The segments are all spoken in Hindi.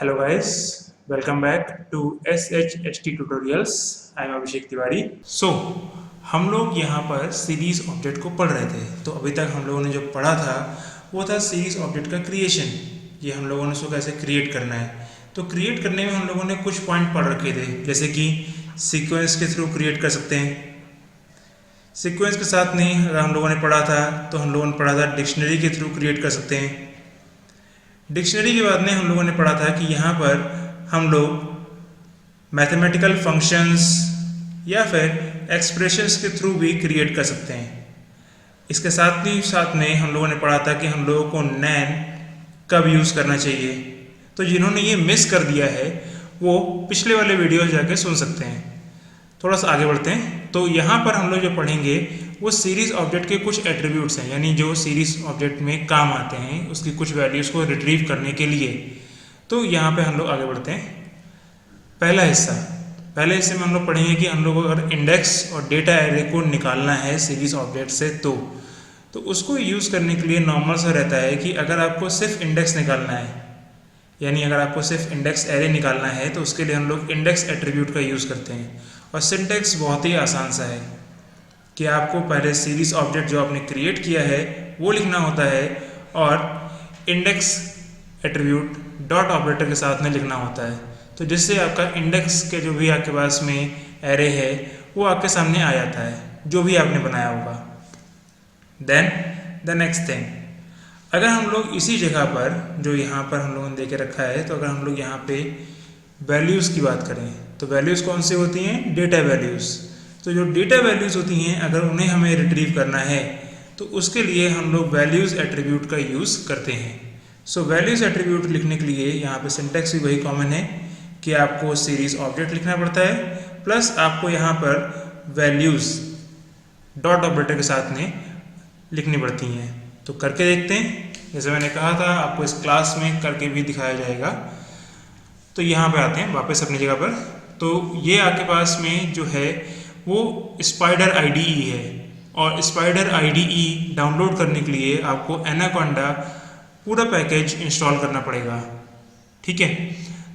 Hello guys, welcome back to SHST Tutorials. I am Abhishek Tiwari. So हम लोग यहाँ पर सीरीज ऑब्जेक्ट को पढ़ रहे थे. तो अभी तक हम लोगों ने जो पढ़ा था वो था सीरीज ऑब्जेक्ट का क्रिएशन. ये हम लोगों ने उसको कैसे क्रिएट करना है. तो क्रिएट करने में हम लोगों ने कुछ पॉइंट पढ़ रखे थे, जैसे कि सीक्वेंस के थ्रू क्रिएट कर सकते हैं. सीक्वेंस के साथ नहीं अगर हम लोगों ने पढ़ा था तो हम लोगों ने पढ़ा था डिक्शनरी के थ्रू क्रिएट कर सकते हैं. डिक्शनरी के बाद में हम लोगों ने पढ़ा था कि यहाँ पर हम लोग मैथमेटिकल फंक्शंस या फिर एक्सप्रेशंस के थ्रू भी क्रिएट कर सकते हैं. इसके साथ में हम लोगों ने पढ़ा था कि हम लोगों को नैन कब यूज़ करना चाहिए. तो जिन्होंने ये मिस कर दिया है वो पिछले वाले वीडियो जाके सुन सकते हैं. थोड़ा सा आगे बढ़ते हैं. तो यहाँ पर हम लोग जो पढ़ेंगे वो सीरीज ऑब्जेक्ट के कुछ एट्रीब्यूट्स हैं, यानी जो सीरीज ऑब्जेक्ट में काम आते हैं उसकी कुछ वैल्यूज़ को रिट्रीव करने के लिए. तो यहाँ पे हम लोग आगे बढ़ते हैं. पहले हिस्से में हम लोग पढ़ेंगे कि हम लोग अगर इंडेक्स और डेटा एरे को निकालना है सीरीज ऑब्जेक्ट से तो उसको यूज़ करने के लिए नॉर्मल सा रहता है कि अगर आपको सिर्फ इंडेक्स निकालना है, यानी अगर आपको सिर्फ इंडेक्स एरे निकालना है तो उसके लिए हम लोग इंडेक्स एट्रीब्यूट का यूज़ करते हैं. और सिंटेक्स बहुत ही आसान सा है कि आपको पहले सीरीज ऑब्जेक्ट जो आपने क्रिएट किया है वो लिखना होता है और इंडेक्स एट्रीब्यूट डॉट ऑपरेटर के साथ में लिखना होता है. तो जिससे आपका इंडेक्स के जो भी आपके पास में एरे है वो आपके सामने आ जाता है जो भी आपने बनाया होगा. देन द नेक्स्ट थिंग, अगर हम लोग इसी जगह पर जो यहाँ पर हम लोगों ने दे के रखा है, तो अगर हम लोग यहाँ पे वैल्यूज़ की बात करें तो वैल्यूज़ कौन सी होती हैं? Data values. तो जो डेटा वैल्यूज़ होती हैं अगर उन्हें हमें रिट्रीव करना है तो उसके लिए हम लोग वैल्यूज़ एट्रीब्यूट का यूज़ करते हैं. सो वैल्यूज़ एट्रीब्यूट लिखने के लिए यहाँ पे सिंटेक्स भी वही कॉमन है कि आपको सीरीज ऑब्जेक्ट लिखना पड़ता है प्लस आपको यहाँ पर वैल्यूज़ डॉट ऑपरेटर के साथ में लिखनी पड़ती हैं. तो करके देखते हैं. जैसे मैंने कहा था आपको इस क्लास में करके भी दिखाया जाएगा. तो यहाँ पे आते हैं वापस अपनी जगह पर. तो ये आपके पास में जो है वो स्पाइडर IDE है और स्पाइडर IDE डाउनलोड करने के लिए आपको एनाकोंडा पूरा पैकेज इंस्टॉल करना पड़ेगा. ठीक है.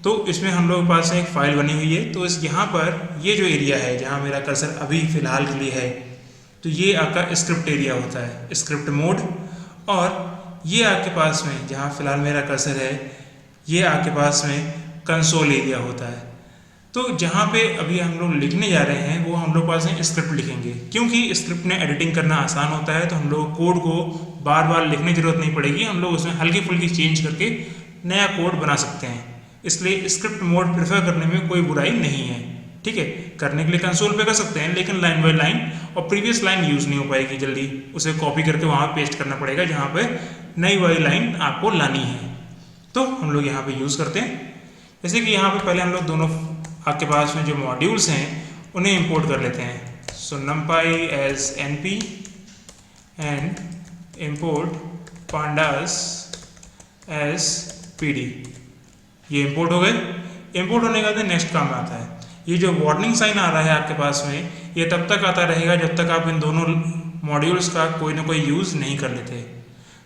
तो इसमें हम लोग के पास एक फ़ाइल बनी हुई है. तो इस यहाँ पर ये जो एरिया है जहाँ मेरा कर्सर अभी फ़िलहाल के लिए है, तो ये आपका स्क्रिप्ट एरिया होता है, स्क्रिप्ट मोड. और ये आपके पास में जहाँ फ़िलहाल मेरा कर्सर है ये आपके पास में कंसोल एरिया होता है. तो जहाँ पे अभी हम लोग लिखने जा रहे हैं वो हम लोग पास में स्क्रिप्ट लिखेंगे, क्योंकि स्क्रिप्ट में एडिटिंग करना आसान होता है. तो हम लोग कोड को बार बार लिखने की जरूरत नहीं पड़ेगी. हम लोग उसमें हल्की फुल्की चेंज करके नया कोड बना सकते हैं. इसलिए स्क्रिप्ट मोड प्रेफर करने में कोई बुराई नहीं है. ठीक है. करने के लिए कंसोल पे कर सकते हैं, लेकिन लाइन बाय लाइन और प्रीवियस लाइन यूज़ नहीं हो पाएगी जल्दी. उसे कॉपी करके वहाँ पेस्ट करना पड़ेगा जहाँ पे नई वाली लाइन आपको लानी है. तो हम लोग यहाँ पे यूज़ करते हैं. जैसे कि यहाँ पे पहले हम लोग दोनों आपके पास में जो मॉड्यूल्स हैं उन्हें इंपोर्ट कर लेते हैं. So numpy as np and import pandas as pd. ये इंपोर्ट हो गए. इंपोर्ट होने के बाद नेक्स्ट काम आता है. ये जो वार्निंग साइन आ रहा है आपके पास में ये तब तक आता रहेगा जब तक आप इन दोनों मॉड्यूल्स का कोई ना कोई यूज़ नहीं कर लेते.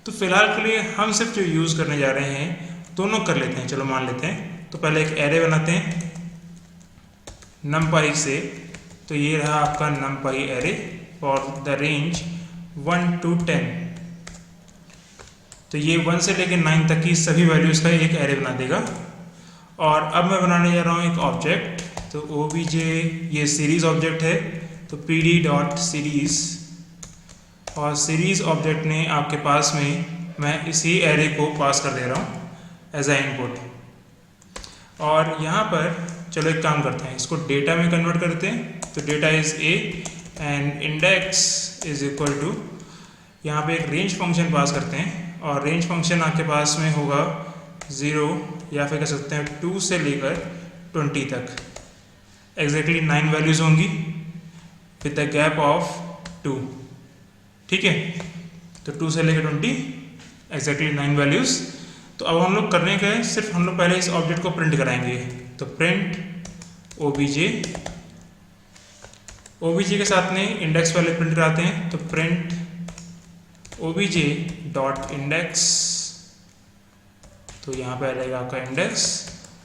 तो फिलहाल के लिए हम सिर्फ जो यूज़ करने जा रहे हैं दोनों कर लेते हैं. चलो मान लेते हैं. तो पहले एक एरे बनाते हैं numpy से. तो ये रहा आपका numpy array for the range 1 to 10. तो ये 1 से लेकर 9 तक की सभी वैल्यूज़ का एक एरे बना देगा. और अब मैं बनाने जा रहा हूँ एक ऑब्जेक्ट. तो obj ये सीरीज ऑब्जेक्ट है तो pd डॉट सीरीज, और सीरीज ऑब्जेक्ट ने आपके पास में मैं इसी एरे को पास कर दे रहा हूँ एज ए इनपुट. और यहाँ पर चलो एक काम करते हैं, इसको डेटा में कन्वर्ट करते हैं. तो data is a and index is equal to, यहाँ पे एक रेंज फंक्शन पास करते हैं और रेंज फंक्शन आपके पास में होगा 0 या फिर कह सकते हैं 2 से लेकर 20 तक. एग्जैक्टली 9 वैल्यूज़ होंगी विद द गैप ऑफ 2. ठीक है. तो 2 से लेकर 20 एग्जैक्टली 9 वैल्यूज़. तो अब हम लोग करने का है सिर्फ हम लोग पहले इस ऑब्जेक्ट को प्रिंट कराएंगे. तो प्रिंट obj के साथ में इंडेक्स वाले प्रिंट कराते हैं. तो प्रिंट obj डॉट इंडेक्स. तो यहाँ पे आ जाएगा आपका इंडेक्स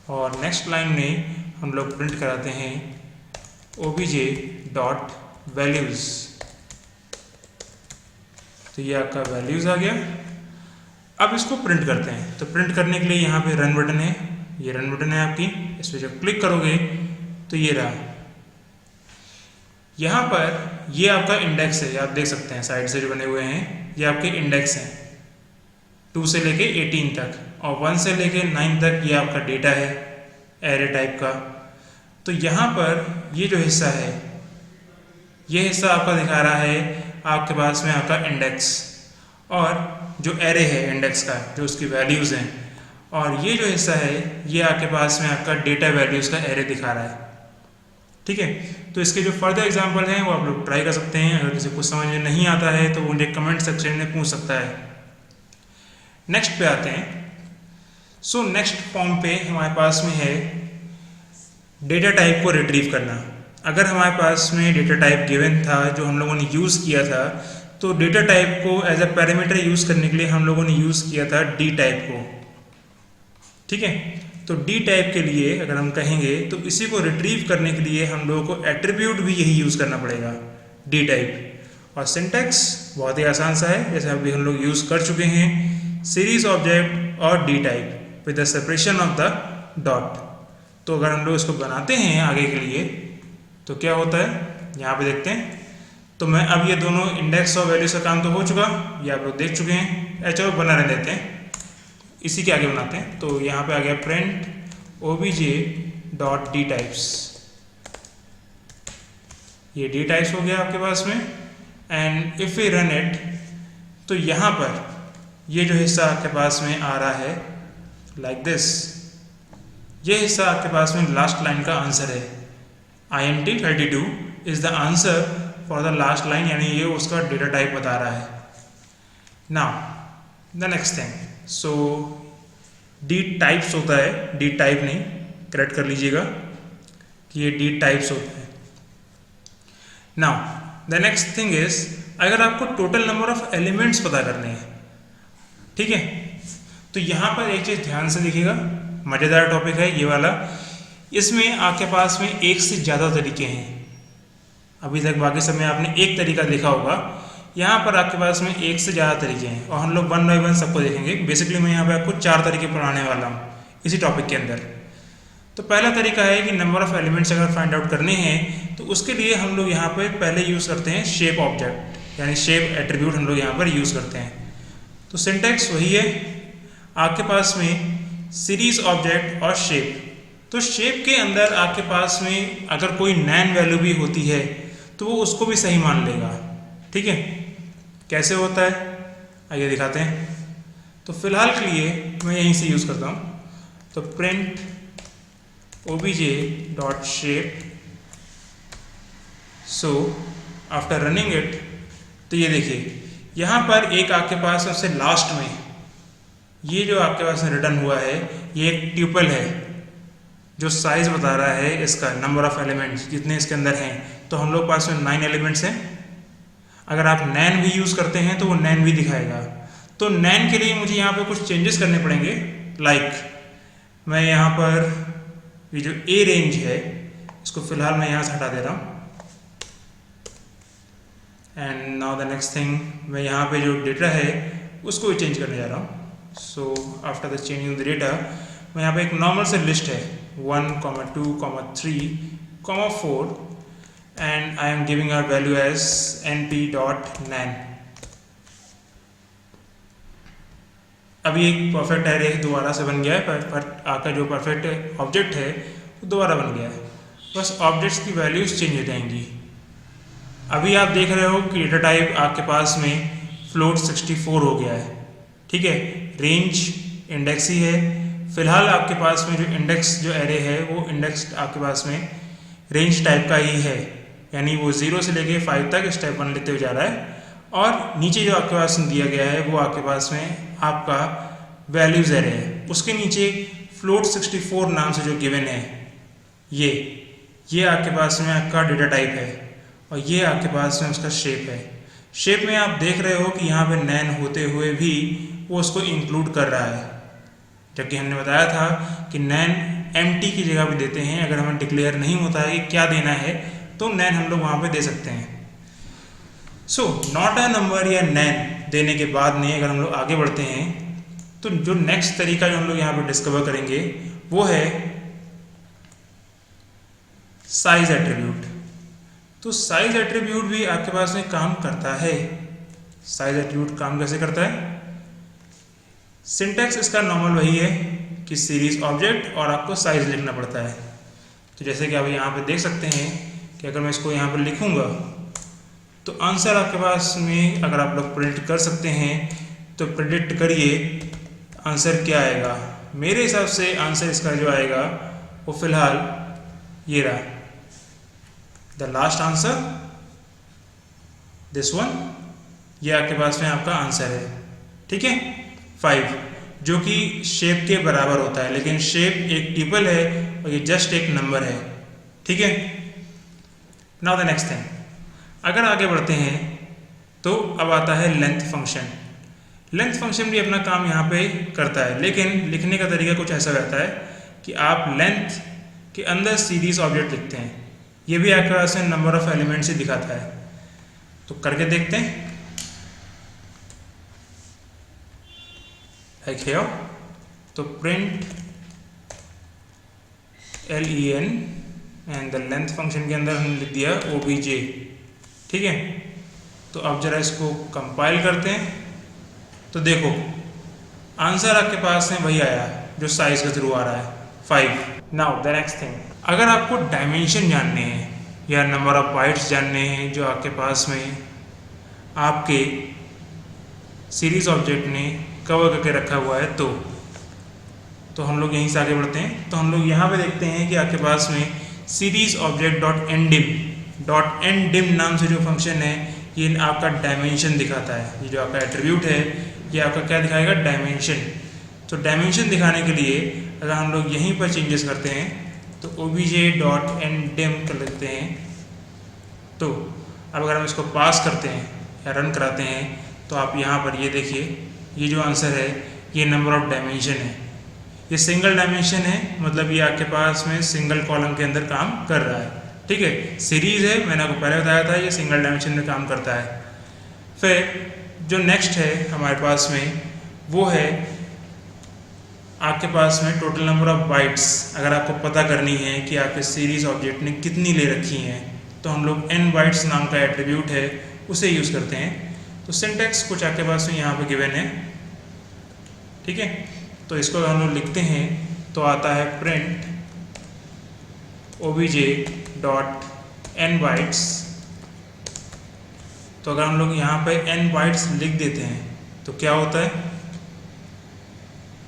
और नेक्स्ट लाइन में हम लोग प्रिंट कराते हैं obj डॉट वैल्यूज़। तो ये आपका वैल्यूज़ आ गया। अब इसको प्रिंट करते हैं। तो प्रिंट करने के लिए यहाँ पे रन बटन है, ये रन बटन है आपकी, इस पर जब क्लिक करोगे तो ये रहा। यहाँ पर ये आपका इंडेक्स है, आप देख सकते हैं साइड से जो बने हुए हैं ये आपके इंडेक्स हैं 2 से लेके 18 तक, और 1 से लेके 9 तक ये आपका डेटा है एरे टाइप का। तो यहाँ पर ये जो हिस्सा है, ये हिस्सा आपका दिखा रहा है आपके पास में आपका इंडेक्स, और जो एरे है इंडेक्स का जो उसकी वैल्यूज़ हैं, और ये जो हिस्सा है ये आपके पास में आपका डेटा वैल्यूज़ का एरे दिखा रहा है। ठीक है, तो इसके जो फर्दर एग्जांपल हैं वो आप लोग ट्राई कर सकते हैं। अगर किसी को समझ में नहीं आता है तो वो मुझे कमेंट सेक्शन में पूछ सकता है। नेक्स्ट पे आते हैं। सो नेक्स्ट फॉर्म पे हमारे पास में है डेटा टाइप को रिट्रीव करना। अगर हमारे पास में डेटा टाइप गिवन था जो हम लोगों ने यूज़ किया था, तो डेटा टाइप को एज अ पैरामीटर यूज़ करने के लिए हम लोगों ने यूज़ किया था डी टाइप को। ठीक है, तो डी टाइप के लिए अगर हम कहेंगे तो इसी को रिट्रीव करने के लिए हम लोगों को एट्रीब्यूट भी यही यूज़ करना पड़ेगा, डी टाइप। और सिंटैक्स बहुत ही आसान सा है, जैसे अभी हम लोग यूज़ कर चुके हैं, सीरीज ऑब्जेक्ट और D type with the separation of the dot. तो अगर हम लोग इसको बनाते हैं आगे के लिए तो क्या होता है यहाँ पे देखते हैं। तो मैं अब ये दोनों इंडेक्स और वैल्यूज का काम तो हो चुका, ये आप लोग देख चुके हैं। चलो बना रहे देते हैं, इसी के आगे बनाते हैं। तो यहाँ पे आ गया print obj dot D types, ये डी टाइप्स हो गया आपके पास में। And if we run it तो यहाँ पर ये जो हिस्सा आपके पास में आ रहा है लाइक दिस, ये हिस्सा आपके पास में लास्ट लाइन का आंसर है। int 32 is the answer for the last line, यानी ये उसका डेटा टाइप बता रहा है। Now the next thing, so D types होता है, डी टाइप नहीं, करेक्ट कर लीजिएगा कि ये डी टाइप्स होता है। Now the next thing is, अगर आपको टोटल नंबर ऑफ एलिमेंट्स पता करने हैं, ठीक है, तो यहाँ पर एक चीज़ ध्यान से देखिएगा, मज़ेदार टॉपिक है ये वाला। इसमें आपके पास में एक से ज़्यादा तरीके हैं। अभी तक बाकी सब में आपने एक तरीका देखा होगा, यहाँ पर आपके पास में एक से ज़्यादा तरीके हैं, और हम लोग 1 बाय 1 सबको देखेंगे। बेसिकली मैं यहाँ पे आपको 4 तरीके पढ़ाने वाला हूँ इसी टॉपिक के अंदर। तो पहला तरीका है कि नंबर ऑफ एलिमेंट्स अगर फाइंड आउट करने हैं तो उसके लिए हम लोग यहाँ पे पहले यूज़ करते हैं शेप ऑब्जेक्ट, यानी शेप एट्रीब्यूट हम लोग यहाँ पर यूज़ करते हैं। तो सिंटैक्स वही है आपके पास में, सीरीज ऑब्जेक्ट और शेप। तो शेप के अंदर आपके पास में अगर कोई नैन वैल्यू भी होती है तो वो उसको भी सही मान लेगा। ठीक है, कैसे होता है आइए दिखाते हैं। तो फिलहाल के लिए मैं यहीं से यूज़ करता हूँ। तो print obj dot shape, so after running it, तो ये देखिए यहाँ पर एक आपके पास सबसे लास्ट में ये जो आपके पास रिटर्न हुआ है ये एक ट्यूपल है जो साइज बता रहा है इसका, नंबर ऑफ एलिमेंट्स जितने इसके अंदर हैं। तो हम लोग पास में 9 एलिमेंट्स हैं। अगर आप नैन भी यूज़ करते हैं तो वो नैन भी दिखाएगा। तो नैन के लिए मुझे यहाँ पे कुछ चेंजेस करने पड़ेंगे। लाइक मैं यहाँ पर ये जो ए रेंज है इसको फिलहाल मैं यहाँ से हटा दे रहा हूँ। And now the next thing, मैं यहाँ पे जो डेटा है उसको भी चेंज करने जा रहा हूँ। So after the changing the data, मैं यहाँ पे एक नॉर्मल से लिस्ट है 1, 2, 3, 4 and I am giving our value as np.nan। अभी एक परफेक्ट एरे दोबारा से बन गया है, पर आपका जो परफेक्ट ऑब्जेक्ट है वो दोबारा बन गया है। बस ऑब्जेक्ट्स की वैल्यूज चेंज हो जाएंगी। अभी आप देख रहे हो कि डेटा टाइप आपके पास में फ्लोट 64 हो गया है। ठीक है, रेंज इंडेक्स ही है। फिलहाल आपके पास में जो इंडेक्स जो एरे है वो इंडेक्स आपके पास में रेंज टाइप का ही है, यानी वो 0 से लेके 5 तक स्टेप 1 लेते हुए जा रहा है। और नीचे जो आपके पास दिया गया है वो आपके पास में आपका वैल्यूज एरे है, उसके नीचे फ्लोट 64 नाम से जो गिवन है ये आपके पास में आपका डेटा टाइप है, और ये आपके पास में उसका शेप है। शेप में आप देख रहे हो कि यहाँ पे नैन होते हुए भी वो उसको इंक्लूड कर रहा है, जबकि हमने बताया था कि नैन एम्प्टी की जगह पे देते हैं। अगर हमें डिक्लेयर नहीं होता है कि क्या देना है तो नैन हम लोग वहाँ पे दे सकते हैं। सो नॉट अ नंबर या नैन देने के बाद में अगर हम लोग आगे बढ़ते हैं तो जो नेक्स्ट तरीका जो हम लोग यहाँ पे डिस्कवर करेंगे वो है साइज एट्रीब्यूट। तो साइज एट्रीब्यूट भी आपके पास में काम करता है। साइज एट्रीब्यूट काम कैसे करता है? सिंटैक्स इसका नॉर्मल वही है कि सीरीज ऑब्जेक्ट और आपको साइज लिखना पड़ता है। तो जैसे कि आप यहाँ पे देख सकते हैं कि अगर मैं इसको यहाँ पर लिखूँगा तो आंसर आपके पास में अगर आप लोग प्रिडिक्ट कर सकते हैं तो प्रिडिक्ट करिए आंसर क्या आएगा। मेरे हिसाब से आंसर इसका जो आएगा वो फिलहाल ये रहा, the last answer this one. ये आपके पास में आपका आंसर है, ठीक है, 5, जो कि शेप के बराबर होता है, लेकिन शेप एक ट्यूपल है और ये जस्ट एक नंबर है, ठीक है। नाउ द नेक्स्ट थिंग, अगर आगे बढ़ते हैं तो अब आता है लेंथ फंक्शन। लेंथ फंक्शन भी अपना काम यहाँ पे करता है, लेकिन लिखने का तरीका कुछ ऐसा रहता है कि आप लेंथ के अंदर सीरीज ऑब्जेक्ट लिखते हैं। ये भी आपके पास में नंबर ऑफ एलिमेंट्स ही दिखाता है। तो करके देखते हैं। लाइक हियर, तो print len and the length function के अंदर हमने लिख दिया obj, ठीक है। तो अब जरा इसको कंपाइल करते हैं तो देखो आंसर आपके पास में वही आया जो साइज के थ्रू आ रहा है, 5। नाउ द नेक्स्ट थिंग, अगर आपको डायमेंशन जानने हैं या नंबर ऑफ बाइट्स जानने हैं जो आपके पास में आपके सीरीज ऑब्जेक्ट ने कवर करके रखा हुआ है तो हम लोग यहीं से आगे बढ़ते हैं। तो हम लोग यहाँ पे देखते हैं कि आपके पास में सीरीज ऑब्जेक्ट डॉट एंडिम नाम से जो फंक्शन है ये आपका डायमेंशन दिखाता है। ये जो आपका एट्रीब्यूट है ये आपका क्या दिखाएगा? डायमेंशन। तो डायमेंशन दिखाने के लिए अगर हम लोग यहीं पर चेंजेस करते हैं तो obj.ndim कर लेते हैं। तो अब अगर हम इसको पास करते हैं या रन कराते हैं तो आप यहाँ पर ये देखिए, ये जो आंसर है ये नंबर ऑफ डायमेंशन है। ये सिंगल डायमेंशन है, मतलब ये आपके पास में सिंगल कॉलम के अंदर काम कर रहा है, ठीक है। सीरीज है, मैंने आपको पहले बताया था ये सिंगल डायमेंशन में काम करता है। फिर जो नेक्स्ट है हमारे पास में वो है आपके पास में टोटल नंबर ऑफ बाइट्स। अगर आपको पता करनी है कि आपके सीरीज ऑब्जेक्ट ने कितनी ले रखी हैं तो हम लोग n बाइट्स नाम का एट्रीब्यूट है उसे यूज़ करते हैं। तो सिंटैक्स कुछ आपके पास में यहाँ पे गिवन है, ठीक है। तो इसको हम लोग लिखते हैं तो आता है प्रिंट obj.n बाइट्स। तो अगर हम लोग यहाँ पे n बाइट्स लिख देते हैं तो क्या होता है?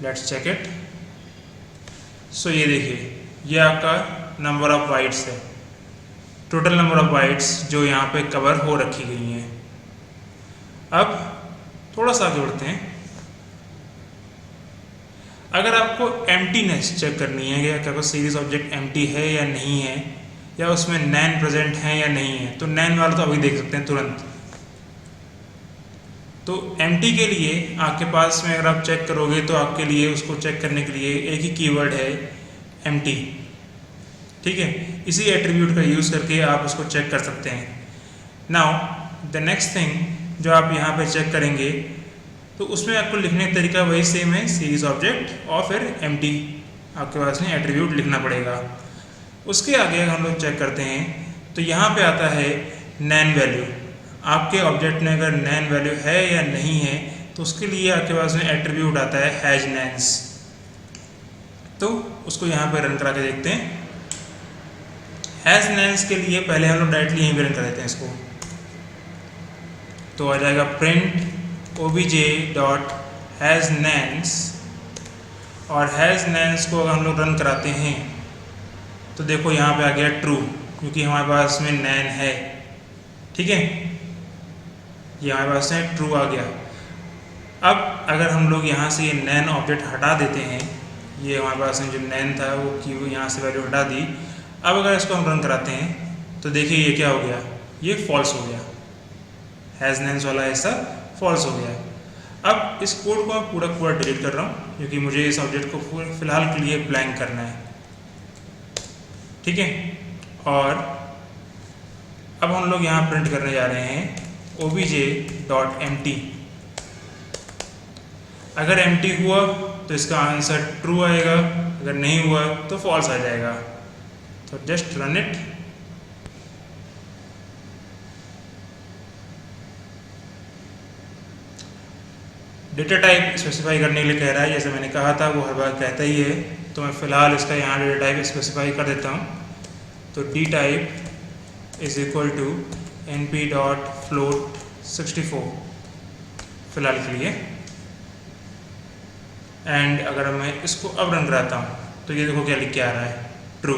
Let's check it. सो ये देखिए, ये आपका नंबर ऑफ बाइट्स है, टोटल नंबर ऑफ बाइट्स जो यहाँ पे कवर हो रखी गई हैं। अब थोड़ा सा आगे बढ़ते हैं। अगर आपको एम्प्टीनेस चेक करनी है कि क्या सीरीज ऑब्जेक्ट एम्प्टी है या नहीं है, या उसमें नैन प्रेजेंट है या नहीं है, तो नैन वाला तो अभी देख सकते हैं तुरंत। तो एम्प्टी के लिए आपके पास में अगर आप चेक करोगे तो आपके लिए उसको चेक करने के लिए एक ही कीवर्ड है एम्प्टी, ठीक है। इसी एट्रीब्यूट का यूज़ करके आप उसको चेक कर सकते हैं। नाउ द नेक्स्ट थिंग जो आप यहाँ पे चेक करेंगे तो उसमें आपको लिखने का तरीका वही सेम है, सीरीज ऑब्जेक्ट और फिर एम्प्टी आपके पास में एट्रीब्यूट लिखना पड़ेगा। उसके आगे हम लोग चेक करते हैं तो यहाँ पे आता है नैन वैल्यू। आपके ऑब्जेक्ट में अगर नैन वैल्यू है या नहीं है तो उसके लिए आपके पास में एट्रीब्यूट आता है हैज नैन्स। तो उसको यहाँ पे रन करा के देखते हैं। हैज नैन्स के लिए पहले हम लोग डायरेक्टली यहीं पे रन कर देते हैं इसको। तो आ जाएगा प्रिंट obj.hasNames, और hasNames को अगर हम लोग रन कराते हैं तो देखो यहाँ पे आ गया ट्रू, क्योंकि हमारे पास में नैन है, ठीक है। ये हमारे पास में ट्रू आ गया। अब अगर हम लोग यहाँ से ये नैन ऑब्जेक्ट हटा देते हैं, ये हमारे पास में जो नैन था वो की यहाँ से वैल्यू हटा दी। अब अगर इसको हम रन कराते हैं तो देखिए ये क्या हो गया, ये फॉल्स हो गया। हैज नैन्स वाला ऐसा फॉल्स हो गया। अब इस कोड को मैं पूरा डिलीट कर रहा हूँ क्योंकि मुझे इस ऑब्जेक्ट को फिलहाल के लिए ब्लैंक करना है। ठीक है। और अब हम लोग यहाँ प्रिंट करने जा रहे हैं obj.empty। अगर empty हुआ तो इसका आंसर ट्रू आएगा, अगर नहीं हुआ तो फॉल्स आ जाएगा। तो just run it. Data type specify करने के लिए कह रहा है, जैसे मैंने कहा था वो हर बार कहता ही है, तो मैं फ़िलहाल इसका यहाँ डेटा टाइप स्पेसिफाई कर देता हूँ। तो D type is equal to np.float64 फिलहाल के लिए। एंड अगर मैं इसको अब रन कराता हूँ तो ये देखो क्या लिख के आ रहा है, ट्रू।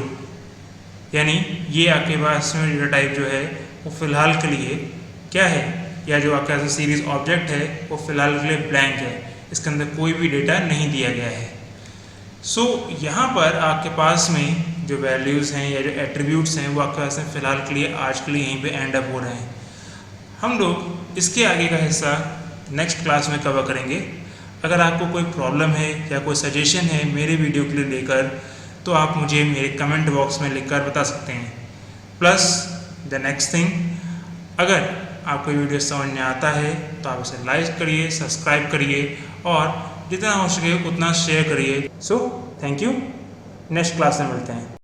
यानी ये आपके पास में डेटा टाइप जो है वो फ़िलहाल के लिए क्या है, या जो आपके पास सीरीज ऑब्जेक्ट है वो फ़िलहाल के लिए ब्लैंक है, इसके अंदर कोई भी डेटा नहीं दिया गया है। सो यहाँ पर आपके पास में जो वैल्यूज़ हैं या जो एट्रीब्यूट्स हैं वो आपके पास में फ़िलहाल के लिए आज के लिए यहीं पे एंड अप हो रहे हैं। हम लोग इसके आगे का हिस्सा नेक्स्ट क्लास में कवर करेंगे। अगर आपको कोई प्रॉब्लम है या कोई सजेशन है मेरे वीडियो के लिए लेकर, तो आप मुझे मेरे कमेंट बॉक्स में लिखकर बता सकते हैं। प्लस द नेक्स्ट थिंग, अगर आपको वीडियो समझ में आता है तो आप इसे लाइक करिए, सब्सक्राइब करिए और जितना हो सके उतना शेयर करिए। So thank you, next class में मिलते हैं।